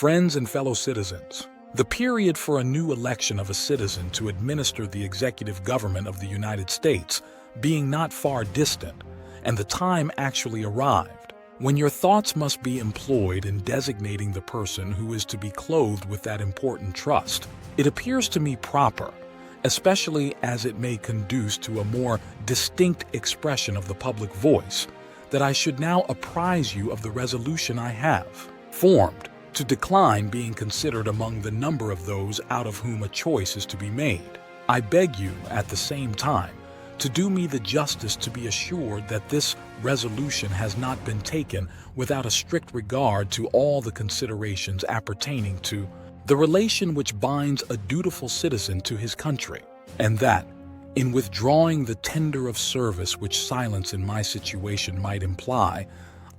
Friends and fellow citizens, the period for a new election of a citizen to administer the executive government of the United States being not far distant, and the time actually arrived, when your thoughts must be employed in designating the person who is to be clothed with that important trust, it appears to me proper, especially as it may conduce to a more distinct expression of the public voice, that I should now apprise you of the resolution I have formed to decline being considered among the number of those out of whom a choice is to be made. I beg you, at the same time, to do me the justice to be assured that this resolution has not been taken without a strict regard to all the considerations appertaining to the relation which binds a dutiful citizen to his country, and that, in withdrawing the tender of service which silence in my situation might imply,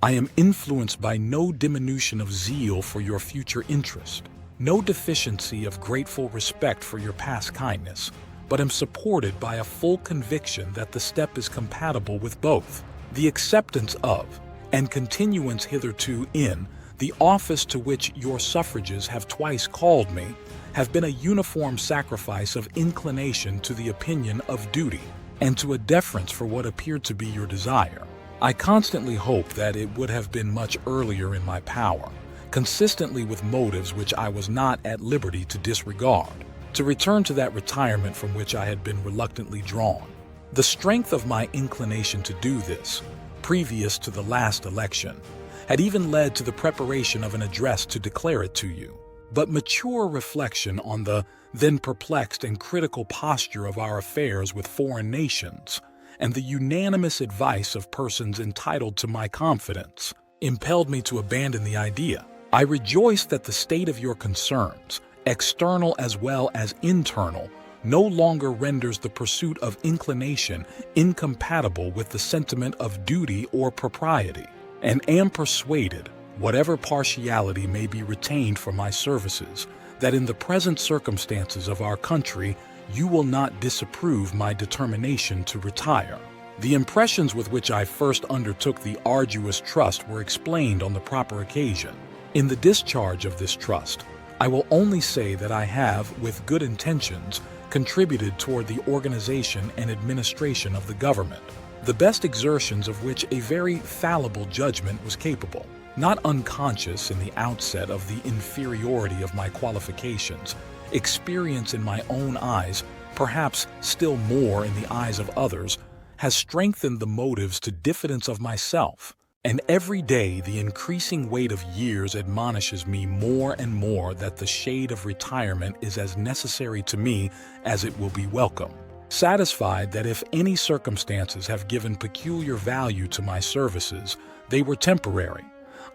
I am influenced by no diminution of zeal for your future interest, no deficiency of grateful respect for your past kindness, but am supported by a full conviction that the step is compatible with both the acceptance of and continuance hitherto in the office to which your suffrages have twice called me, have been a uniform sacrifice of inclination to the opinion of duty, and to a deference for what appeared to be your desire. I constantly hope that it would have been much earlier in my power, consistently with motives which I was not at liberty to disregard, to return to that retirement from which I had been reluctantly drawn. The strength of my inclination to do this, previous to the last election, had even led to the preparation of an address to declare it to you. But mature reflection on the then perplexed and critical posture of our affairs with foreign nations, and the unanimous advice of persons entitled to my confidence, impelled me to abandon the idea. I rejoice that the state of your concerns, external as well as internal, no longer renders the pursuit of inclination incompatible with the sentiment of duty or propriety, and am persuaded, whatever partiality may be retained for my services, that in the present circumstances of our country you will not disapprove my determination to retire. The impressions with which I first undertook the arduous trust were explained on the proper occasion. In the discharge of this trust, I will only say that I have, with good intentions, contributed toward the organization and administration of the government, the best exertions of which a very fallible judgment was capable. Not unconscious in the outset of the inferiority of my qualifications, experience in my own eyes, perhaps still more in the eyes of others, has strengthened the motives to diffidence of myself, and every day the increasing weight of years admonishes me more and more that the shade of retirement is as necessary to me as it will be welcome. Satisfied that if any circumstances have given peculiar value to my services, they were temporary,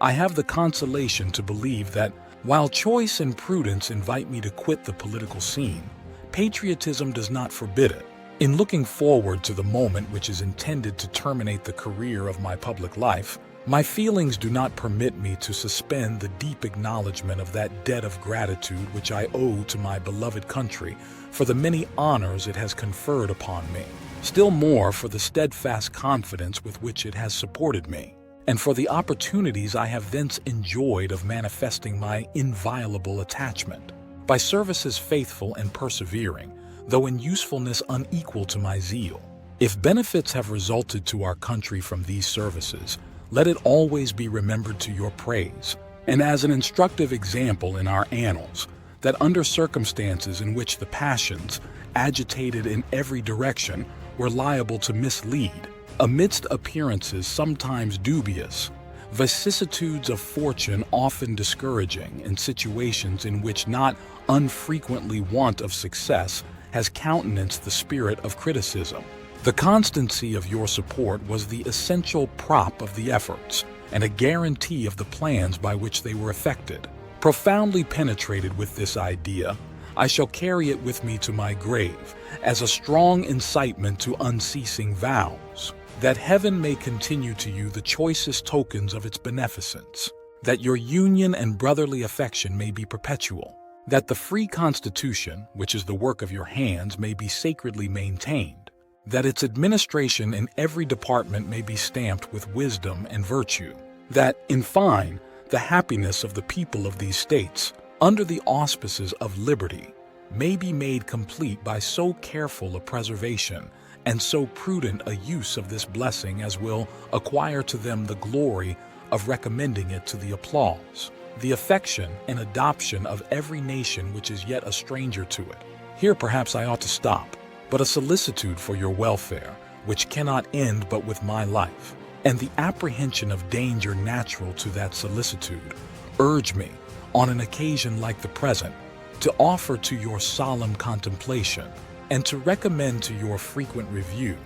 I have the consolation to believe that, while choice and prudence invite me to quit the political scene, patriotism does not forbid it. In looking forward to the moment which is intended to terminate the career of my public life, my feelings do not permit me to suspend the deep acknowledgment of that debt of gratitude which I owe to my beloved country for the many honors it has conferred upon me, still more for the steadfast confidence with which it has supported me, and for the opportunities I have thence enjoyed of manifesting my inviolable attachment. By services faithful and persevering, though in usefulness unequal to my zeal. If benefits have resulted to our country from these services, let it always be remembered to your praise, and as an instructive example in our annals, that under circumstances in which the passions, agitated in every direction, were liable to mislead, amidst appearances sometimes dubious, vicissitudes of fortune often discouraging, and situations in which not unfrequently want of success has countenanced the spirit of criticism. The constancy of your support was the essential prop of the efforts, and a guarantee of the plans by which they were effected. Profoundly penetrated with this idea, I shall carry it with me to my grave as a strong incitement to unceasing vows, that heaven may continue to you the choicest tokens of its beneficence, that your union and brotherly affection may be perpetual, that the free Constitution, which is the work of your hands, may be sacredly maintained, that its administration in every department may be stamped with wisdom and virtue, that, in fine, the happiness of the people of these states, under the auspices of liberty, may be made complete by so careful a preservation and so prudent a use of this blessing as will acquire to them the glory of recommending it to the applause, the affection and adoption of every nation which is yet a stranger to it. Here perhaps I ought to stop, but a solicitude for your welfare, which cannot end but with my life, and the apprehension of danger natural to that solicitude, urge me, on an occasion like the present, to offer to your solemn contemplation, and to recommend to your frequent review,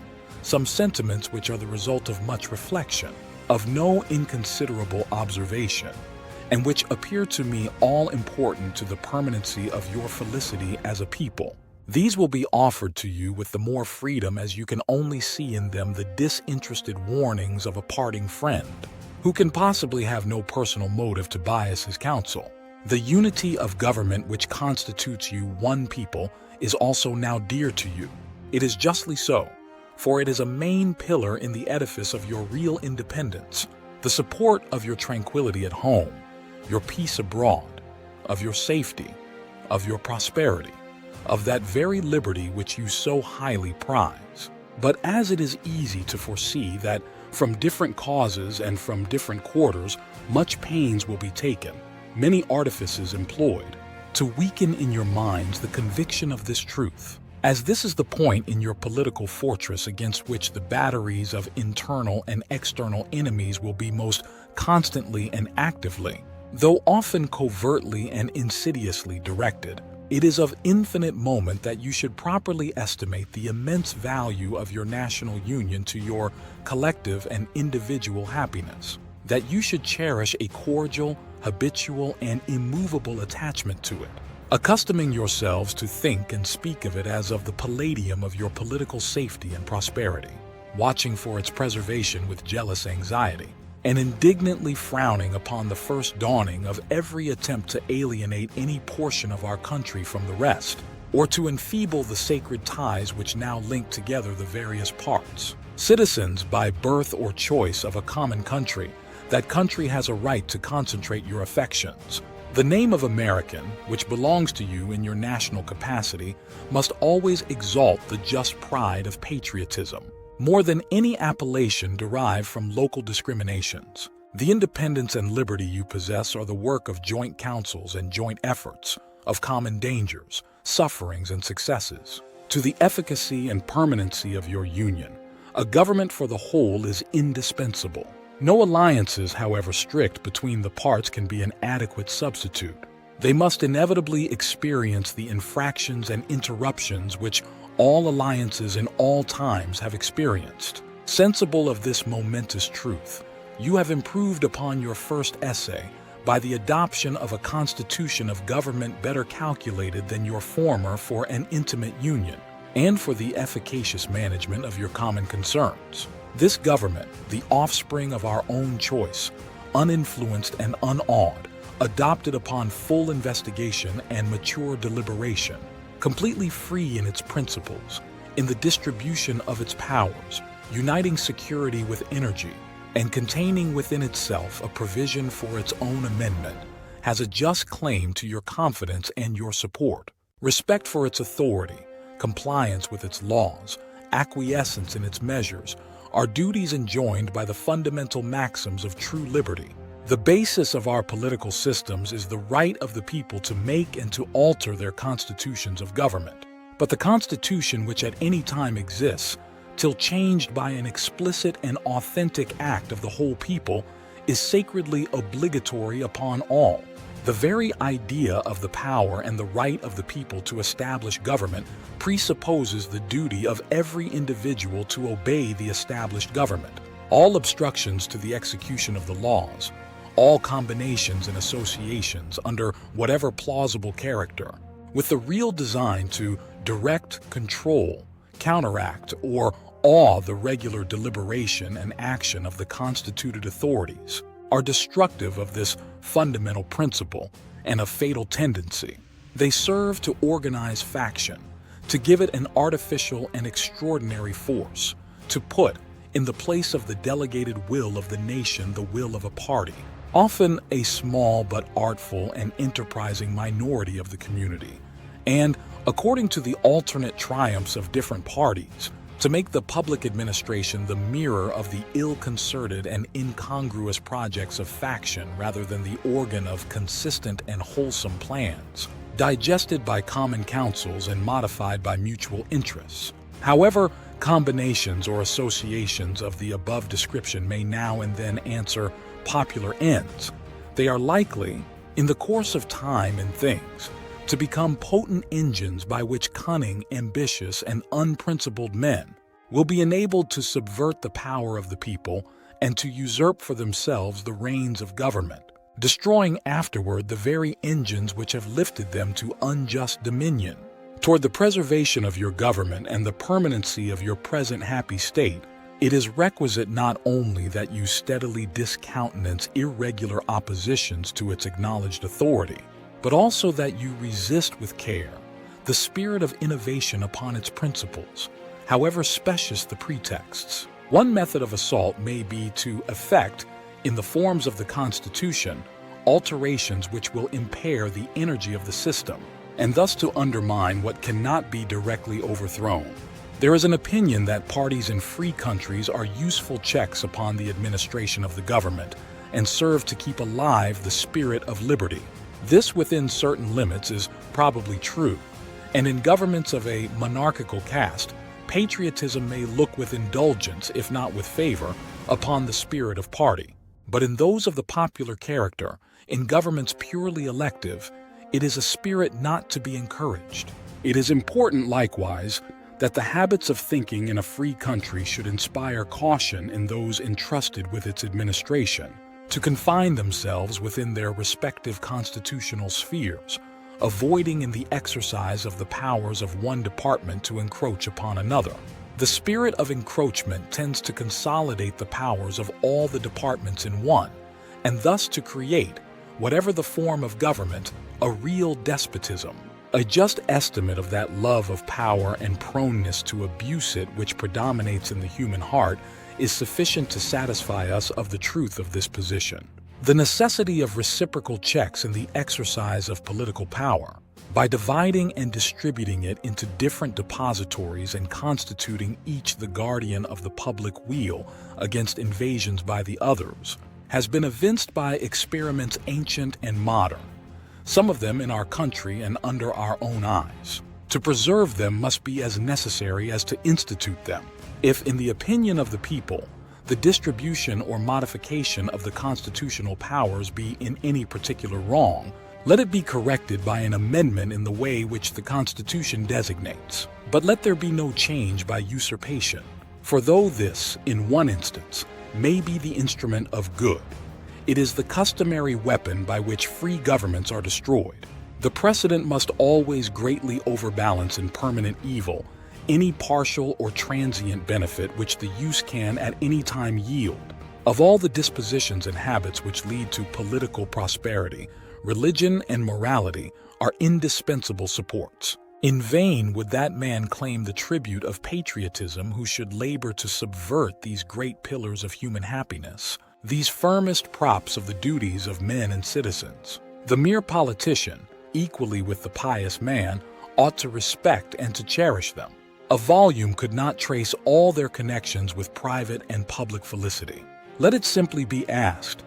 some sentiments which are the result of much reflection, of no inconsiderable observation, and which appear to me all important to the permanency of your felicity as a people. These will be offered to you with the more freedom as you can only see in them the disinterested warnings of a parting friend, who can possibly have no personal motive to bias his counsel. The unity of government which constitutes you one people is also now dear to you. It is justly so, for it is a main pillar in the edifice of your real independence, the support of your tranquility at home, your peace abroad, of your safety, of your prosperity, of that very liberty which you so highly prize. But as it is easy to foresee that from different causes and from different quarters much pains will be taken, many artifices employed, to weaken in your minds the conviction of this truth, as this is the point in your political fortress against which the batteries of internal and external enemies will be most constantly and actively, though often covertly and insidiously directed, it is of infinite moment that you should properly estimate the immense value of your national union to your collective and individual happiness, that you should cherish a cordial, habitual, and immovable attachment to it, accustoming yourselves to think and speak of it as of the palladium of your political safety and prosperity, watching for its preservation with jealous anxiety, and indignantly frowning upon the first dawning of every attempt to alienate any portion of our country from the rest, or to enfeeble the sacred ties which now link together the various parts. Citizens by birth or choice of a common country, that country has a right to concentrate your affections. The name of American, which belongs to you in your national capacity, must always exalt the just pride of patriotism, more than any appellation derived from local discriminations. The independence and liberty you possess are the work of joint councils and joint efforts, of common dangers, sufferings, and successes. To the efficacy and permanency of your union, a government for the whole is indispensable. No alliances, however strict, between the parts can be an adequate substitute. They must inevitably experience the infractions and interruptions which all alliances in all times have experienced. Sensible of this momentous truth, you have improved upon your first essay by the adoption of a constitution of government better calculated than your former for an intimate union, and for the efficacious management of your common concerns. This government, the offspring of our own choice, uninfluenced and unawed, adopted upon full investigation and mature deliberation, completely free in its principles, in the distribution of its powers, uniting security with energy, and containing within itself a provision for its own amendment, has a just claim to your confidence and your support. Respect for its authority, compliance with its laws, acquiescence in its measures, are duties enjoined by the fundamental maxims of true liberty. The basis of our political systems is the right of the people to make and to alter their constitutions of government. But the constitution which at any time exists, till changed by an explicit and authentic act of the whole people, is sacredly obligatory upon all. The very idea of the power and the right of the people to establish government presupposes the duty of every individual to obey the established government. All obstructions to the execution of the laws, all combinations and associations under whatever plausible character, with the real design to direct, control, counteract, or awe the regular deliberation and action of the constituted authorities, are destructive of this fundamental principle and a fatal tendency. They serve to organize faction, to give it an artificial and extraordinary force, to put, in the place of the delegated will of the nation, the will of a party, often a small but artful and enterprising minority of the community, and, according to the alternate triumphs of different parties, to make the public administration the mirror of the ill-concerted and incongruous projects of faction rather than the organ of consistent and wholesome plans, digested by common councils and modified by mutual interests. However, combinations or associations of the above description may now and then answer popular ends. They are likely, in the course of time and things, to become potent engines by which cunning, ambitious, and unprincipled men will be enabled to subvert the power of the people and to usurp for themselves the reins of government, destroying afterward the very engines which have lifted them to unjust dominion. Toward the preservation of your government and the permanency of your present happy state, it is requisite not only that you steadily discountenance irregular oppositions to its acknowledged authority, but also that you resist with care the spirit of innovation upon its principles, however specious the pretexts. One method of assault may be to effect, in the forms of the Constitution, alterations which will impair the energy of the system, and thus to undermine what cannot be directly overthrown. There is an opinion that parties in free countries are useful checks upon the administration of the government and serve to keep alive the spirit of liberty. This, within certain limits, is probably true, and in governments of a monarchical caste, patriotism may look with indulgence, if not with favor, upon the spirit of party. But in those of the popular character, in governments purely elective, it is a spirit not to be encouraged. It is important, likewise, that the habits of thinking in a free country should inspire caution in those entrusted with its administration, to confine themselves within their respective constitutional spheres, avoiding in the exercise of the powers of one department to encroach upon another. The spirit of encroachment tends to consolidate the powers of all the departments in one, and thus to create, whatever the form of government, a real despotism. A just estimate of that love of power and proneness to abuse it which predominates in the human heart is sufficient to satisfy us of the truth of this position. The necessity of reciprocal checks in the exercise of political power, by dividing and distributing it into different depositories and constituting each the guardian of the public weal against invasions by the others, has been evinced by experiments ancient and modern, some of them in our country and under our own eyes. To preserve them must be as necessary as to institute them. If, in the opinion of the people, the distribution or modification of the constitutional powers be in any particular wrong, let it be corrected by an amendment in the way which the Constitution designates. But let there be no change by usurpation. For though this, in one instance, may be the instrument of good, it is the customary weapon by which free governments are destroyed. The precedent must always greatly overbalance in permanent evil any partial or transient benefit which the use can at any time yield. Of all the dispositions and habits which lead to political prosperity, religion and morality are indispensable supports. In vain would that man claim the tribute of patriotism who should labor to subvert these great pillars of human happiness, these firmest props of the duties of men and citizens. The mere politician, equally with the pious man, ought to respect and to cherish them. A volume could not trace all their connections with private and public felicity. Let it simply be asked,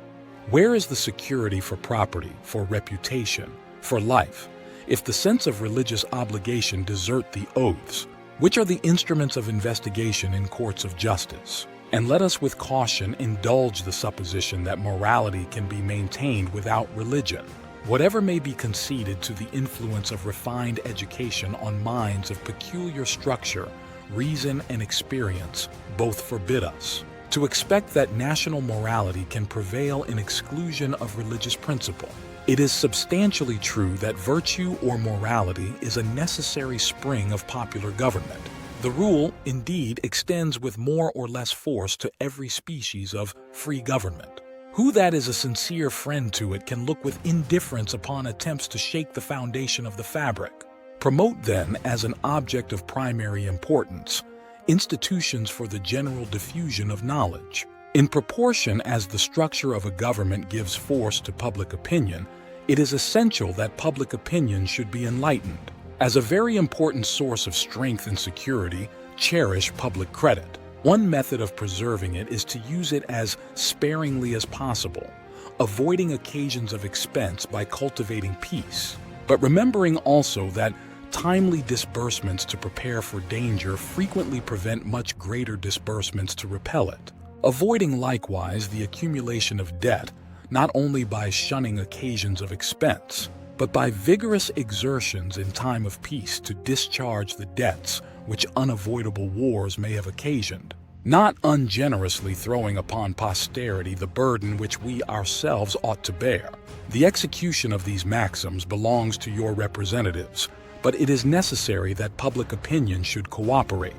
where is the security for property, for reputation, for life, if the sense of religious obligation desert the oaths, which are the instruments of investigation in courts of justice? And let us with caution indulge the supposition that morality can be maintained without religion. Whatever may be conceded to the influence of refined education on minds of peculiar structure, reason, and experience, both forbid us to expect that national morality can prevail in exclusion of religious principle. It is substantially true that virtue or morality is a necessary spring of popular government. The rule, indeed, extends with more or less force to every species of free government. Who that is a sincere friend to it can look with indifference upon attempts to shake the foundation of the fabric? Promote then, as an object of primary importance, institutions for the general diffusion of knowledge. In proportion as the structure of a government gives force to public opinion, it is essential that public opinion should be enlightened. As a very important source of strength and security, cherish public credit. One method of preserving it is to use it as sparingly as possible, avoiding occasions of expense by cultivating peace, but remembering also that timely disbursements to prepare for danger frequently prevent much greater disbursements to repel it. Avoiding likewise the accumulation of debt, not only by shunning occasions of expense, but by vigorous exertions in time of peace to discharge the debts which unavoidable wars may have occasioned, not ungenerously throwing upon posterity the burden which we ourselves ought to bear. The execution of these maxims belongs to your representatives, but it is necessary that public opinion should cooperate.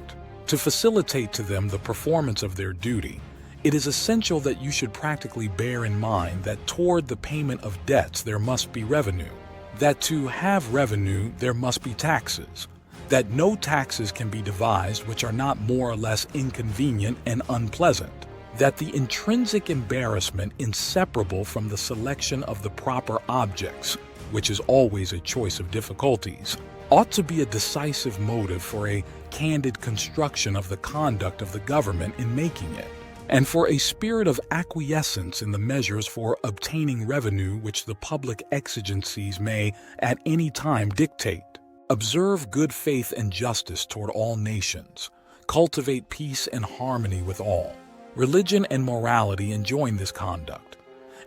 To facilitate to them the performance of their duty, it is essential that you should practically bear in mind that toward the payment of debts there must be revenue, that to have revenue there must be taxes, that no taxes can be devised which are not more or less inconvenient and unpleasant, that the intrinsic embarrassment inseparable from the selection of the proper objects, which is always a choice of difficulties, ought to be a decisive motive for a candid construction of the conduct of the government in making it, and for a spirit of acquiescence in the measures for obtaining revenue which the public exigencies may at any time dictate. Observe good faith and justice toward all nations. Cultivate peace and harmony with all. Religion and morality enjoin this conduct.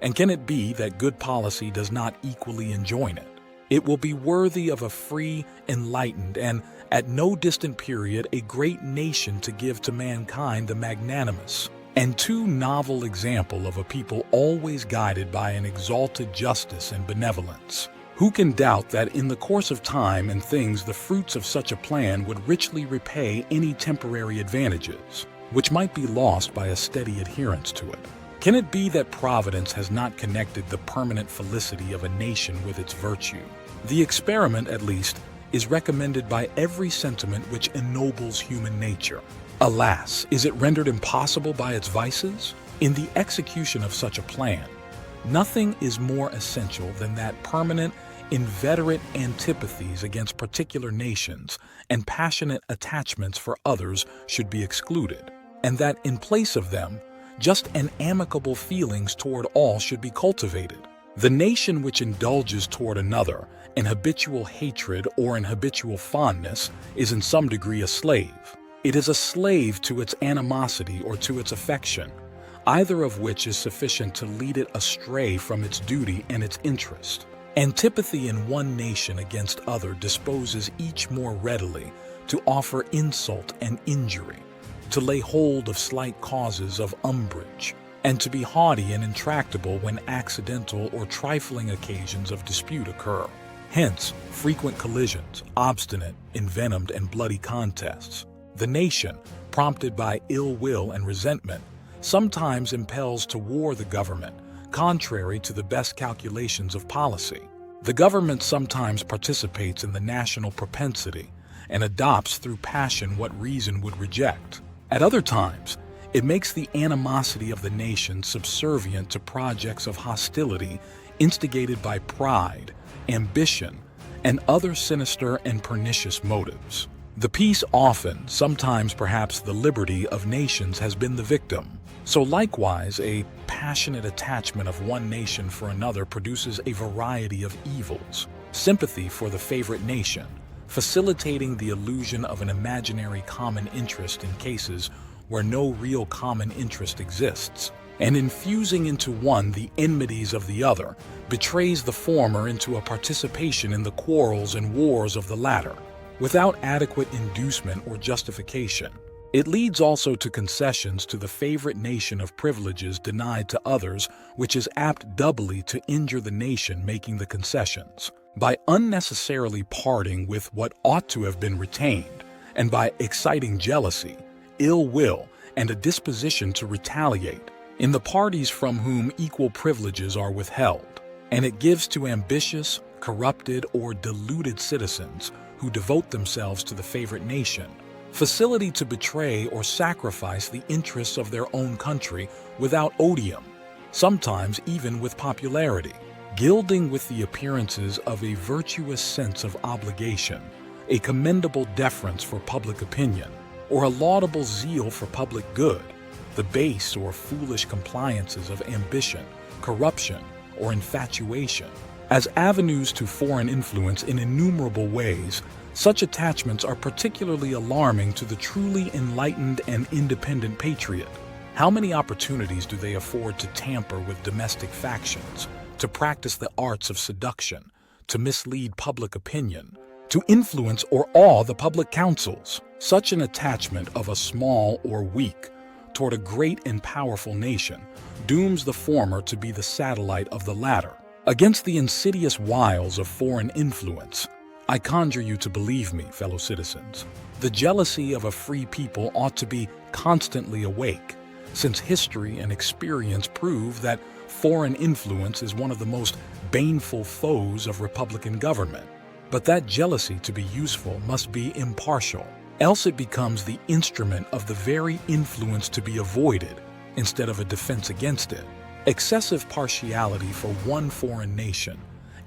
And can it be that good policy does not equally enjoin it? It will be worthy of a free, enlightened, and at no distant period a great nation to give to mankind the magnanimous and too novel example of a people always guided by an exalted justice and benevolence. Who can doubt that in the course of time and things the fruits of such a plan would richly repay any temporary advantages, which might be lost by a steady adherence to it? Can it be that Providence has not connected the permanent felicity of a nation with its virtue? The experiment, at least, is recommended by every sentiment which ennobles human nature. Alas, is it rendered impossible by its vices? In the execution of such a plan, nothing is more essential than that permanent, inveterate antipathies against particular nations and passionate attachments for others should be excluded, and that in place of them, just an amicable feelings toward all should be cultivated. The nation which indulges toward another an habitual hatred or an habitual fondness is in some degree a slave. It is a slave to its animosity or to its affection, either of which is sufficient to lead it astray from its duty and its interest. Antipathy in one nation against other disposes each more readily to offer insult and injury, to lay hold of slight causes of umbrage, and to be haughty and intractable when accidental or trifling occasions of dispute occur. Hence, frequent collisions, obstinate, envenomed, and bloody contests. The nation, prompted by ill will and resentment, sometimes impels to war the government, contrary to the best calculations of policy. The government sometimes participates in the national propensity and adopts through passion what reason would reject. At other times, it makes the animosity of the nation subservient to projects of hostility instigated by pride, ambition, and other sinister and pernicious motives. The peace often, sometimes perhaps the liberty of nations has been the victim. So likewise, a passionate attachment of one nation for another produces a variety of evils. Sympathy for the favorite nation, facilitating the illusion of an imaginary common interest in cases where no real common interest exists, and infusing into one the enmities of the other, betrays the former into a participation in the quarrels and wars of the latter, without adequate inducement or justification. It leads also to concessions to the favorite nation of privileges denied to others, which is apt doubly to injure the nation making the concessions, by unnecessarily parting with what ought to have been retained, and by exciting jealousy, ill will, and a disposition to retaliate in the parties from whom equal privileges are withheld, and it gives to ambitious, corrupted, or deluded citizens who devote themselves to the favorite nation facility to betray or sacrifice the interests of their own country without odium, sometimes even with popularity, gilding with the appearances of a virtuous sense of obligation, a commendable deference for public opinion, or a laudable zeal for public good, the base or foolish compliances of ambition, corruption, or infatuation. As avenues to foreign influence in innumerable ways, such attachments are particularly alarming to the truly enlightened and independent patriot. How many opportunities do they afford to tamper with domestic factions, to practice the arts of seduction, to mislead public opinion, to influence or awe the public councils? Such an attachment of a small or weak toward a great and powerful nation dooms the former to be the satellite of the latter. Against the insidious wiles of foreign influence, I conjure you to believe me, fellow citizens, the jealousy of a free people ought to be constantly awake, since history and experience prove that foreign influence is one of the most baneful foes of republican government. But that jealousy, to be useful, must be impartial, else it becomes the instrument of the very influence to be avoided instead of a defense against it. Excessive partiality for one foreign nation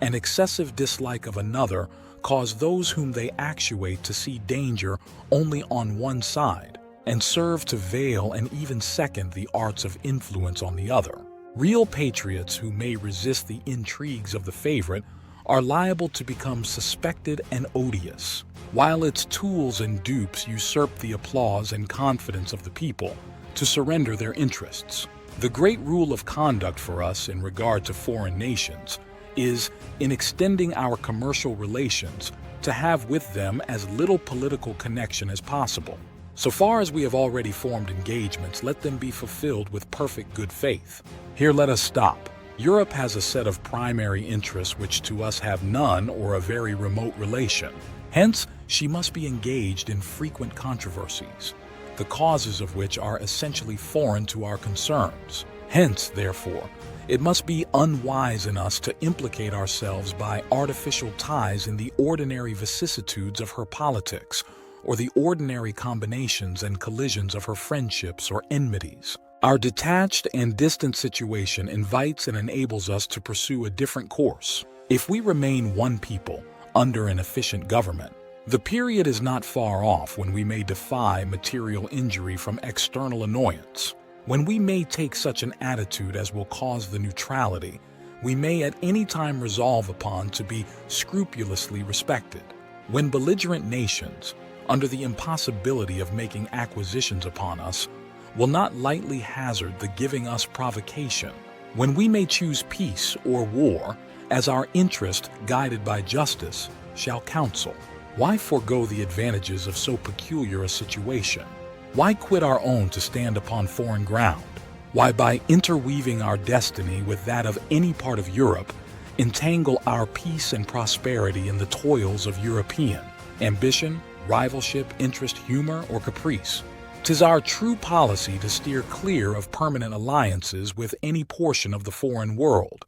and excessive dislike of another cause those whom they actuate to see danger only on one side and serve to veil and even second the arts of influence on the other. Real patriots who may resist the intrigues of the favorite are liable to become suspected and odious, while its tools and dupes usurp the applause and confidence of the people to surrender their interests. The great rule of conduct for us in regard to foreign nations is, in extending our commercial relations, to have with them as little political connection as possible. So far as we have already formed engagements, let them be fulfilled with perfect good faith. Here let us stop. Europe has a set of primary interests which to us have none or a very remote relation. Hence, she must be engaged in frequent controversies, the causes of which are essentially foreign to our concerns. Hence, therefore, it must be unwise in us to implicate ourselves by artificial ties in the ordinary vicissitudes of her politics, or the ordinary combinations and collisions of her friendships or enmities. Our detached and distant situation invites and enables us to pursue a different course. If we remain one people under an efficient government, the period is not far off when we may defy material injury from external annoyance. When we may take such an attitude as will cause the neutrality we may at any time resolve upon to be scrupulously respected. When belligerent nations, under the impossibility of making acquisitions upon us, will not lightly hazard the giving us provocation, when we may choose peace or war as our interest, guided by justice, shall counsel, why forego the advantages of so peculiar a situation? Why quit our own to stand upon foreign ground? Why, by interweaving our destiny with that of any part of Europe, entangle our peace and prosperity in the toils of European ambition, rivalship, interest, humor, or caprice? 'Tis our true policy to steer clear of permanent alliances with any portion of the foreign world.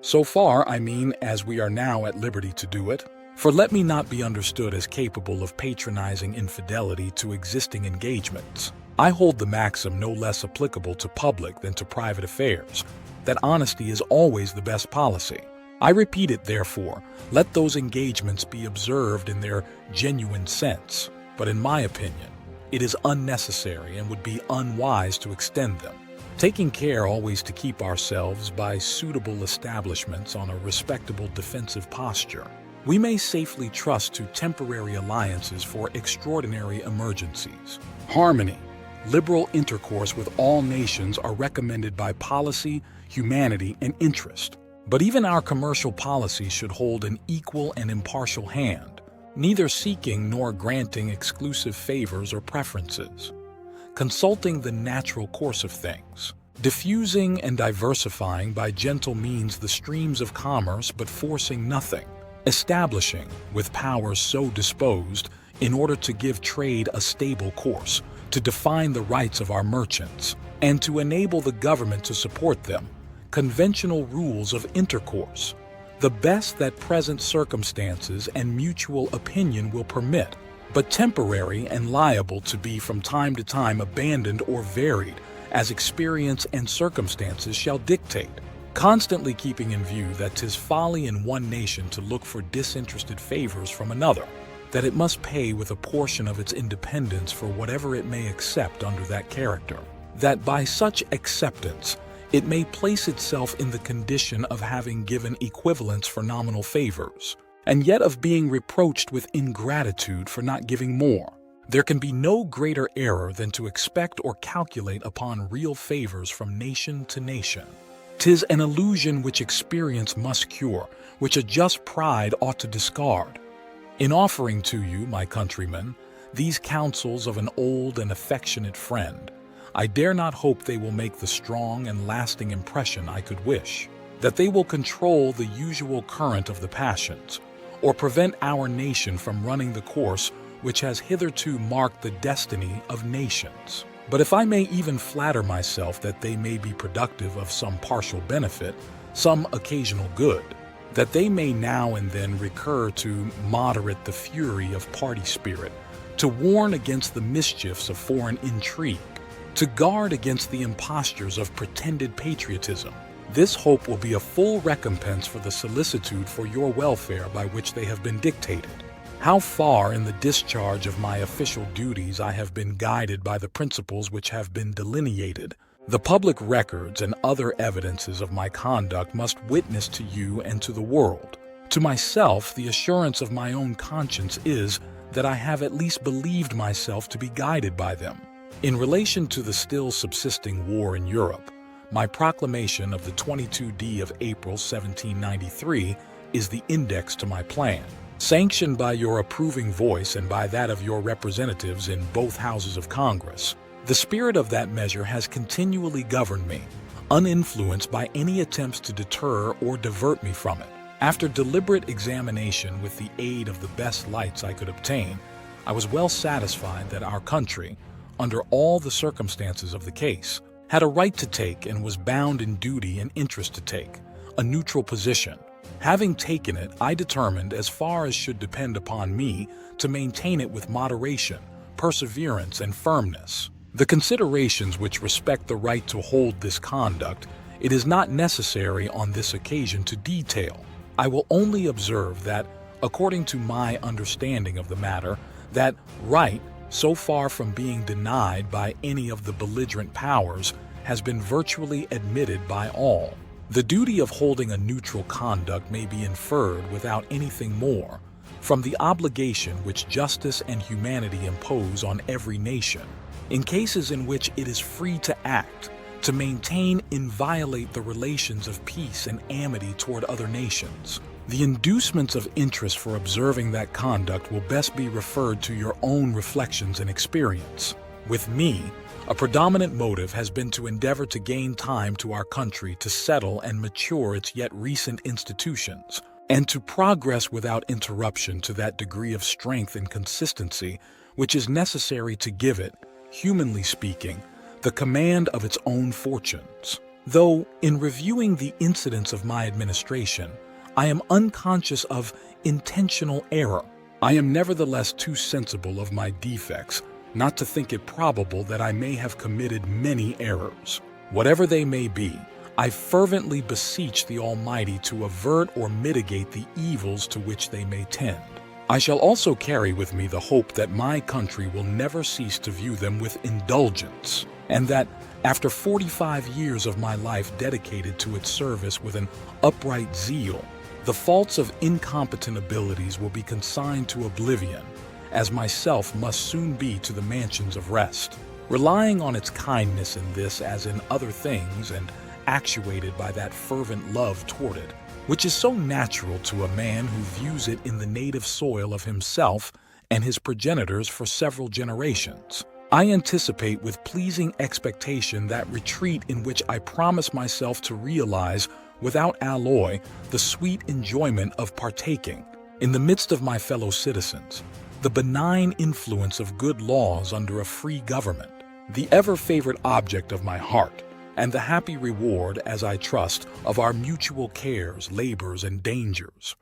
So far, I mean, as we are now at liberty to do it. For let me not be understood as capable of patronizing infidelity to existing engagements. I hold the maxim no less applicable to public than to private affairs, that honesty is always the best policy. I repeat it, therefore, let those engagements be observed in their genuine sense, but in my opinion, it is unnecessary and would be unwise to extend them, taking care always to keep ourselves by suitable establishments on a respectable defensive posture. We may safely trust to temporary alliances for extraordinary emergencies. Harmony, liberal intercourse with all nations are recommended by policy, humanity, and interest. But even our commercial policy should hold an equal and impartial hand, neither seeking nor granting exclusive favors or preferences, consulting the natural course of things, diffusing and diversifying by gentle means the streams of commerce but forcing nothing, establishing, with powers so disposed, in order to give trade a stable course, to define the rights of our merchants, and to enable the government to support them, conventional rules of intercourse, the best that present circumstances and mutual opinion will permit, but temporary and liable to be from time to time abandoned or varied as experience and circumstances shall dictate, constantly keeping in view that 'tis folly in one nation to look for disinterested favors from another, that it must pay with a portion of its independence for whatever it may accept under that character, that by such acceptance it may place itself in the condition of having given equivalents for nominal favors, and yet of being reproached with ingratitude for not giving more. There can be no greater error than to expect or calculate upon real favors from nation to nation. 'Tis an illusion which experience must cure, which a just pride ought to discard. In offering to you, my countrymen, these counsels of an old and affectionate friend, I dare not hope they will make the strong and lasting impression I could wish, that they will control the usual current of the passions, or prevent our nation from running the course which has hitherto marked the destiny of nations. But if I may even flatter myself that they may be productive of some partial benefit, some occasional good, that they may now and then recur to moderate the fury of party spirit, to warn against the mischiefs of foreign intrigue, to guard against the impostures of pretended patriotism, this hope will be a full recompense for the solicitude for your welfare by which they have been dictated. How far in the discharge of my official duties I have been guided by the principles which have been delineated, the public records and other evidences of my conduct must witness to you and to the world. To myself, the assurance of my own conscience is that I have at least believed myself to be guided by them. In relation to the still subsisting war in Europe, my proclamation of the 22d of April 1793 is the index to my plan, sanctioned by your approving voice and by that of your representatives in both houses of Congress. The spirit of that measure has continually governed me, uninfluenced by any attempts to deter or divert me from it. After deliberate examination with the aid of the best lights I could obtain, I was well satisfied that our country, under all the circumstances of the case, had a right to take and was bound in duty and interest to take a neutral position. Having taken it, I determined, as far as should depend upon me, to maintain it with moderation, perseverance, and firmness. The considerations which respect the right to hold this conduct, it is not necessary on this occasion to detail. I will only observe that, according to my understanding of the matter, that right, so far from being denied by any of the belligerent powers, has been virtually admitted by all. The duty of holding a neutral conduct may be inferred, without anything more, from the obligation which justice and humanity impose on every nation, in cases in which it is free to act, to maintain inviolate the relations of peace and amity toward other nations. The inducements of interest for observing that conduct will best be referred to your own reflections and experience. With me, a predominant motive has been to endeavor to gain time to our country to settle and mature its yet recent institutions, and to progress without interruption to that degree of strength and consistency which is necessary to give it, humanly speaking, the command of its own fortunes. Though, in reviewing the incidents of my administration, I am unconscious of intentional error, I am nevertheless too sensible of my defects not to think it probable that I may have committed many errors. Whatever they may be, I fervently beseech the Almighty to avert or mitigate the evils to which they may tend. I shall also carry with me the hope that my country will never cease to view them with indulgence, and that, after 45 years of my life dedicated to its service with an upright zeal, the faults of incompetent abilities will be consigned to oblivion, as myself must soon be to the mansions of rest. Relying on its kindness in this as in other things, and actuated by that fervent love toward it, which is so natural to a man who views it in the native soil of himself and his progenitors for several generations, I anticipate with pleasing expectation that retreat in which I promise myself to realize, without alloy, the sweet enjoyment of partaking, in the midst of my fellow citizens, the benign influence of good laws under a free government, the ever-favorite object of my heart, and the happy reward, as I trust, of our mutual cares, labors, and dangers.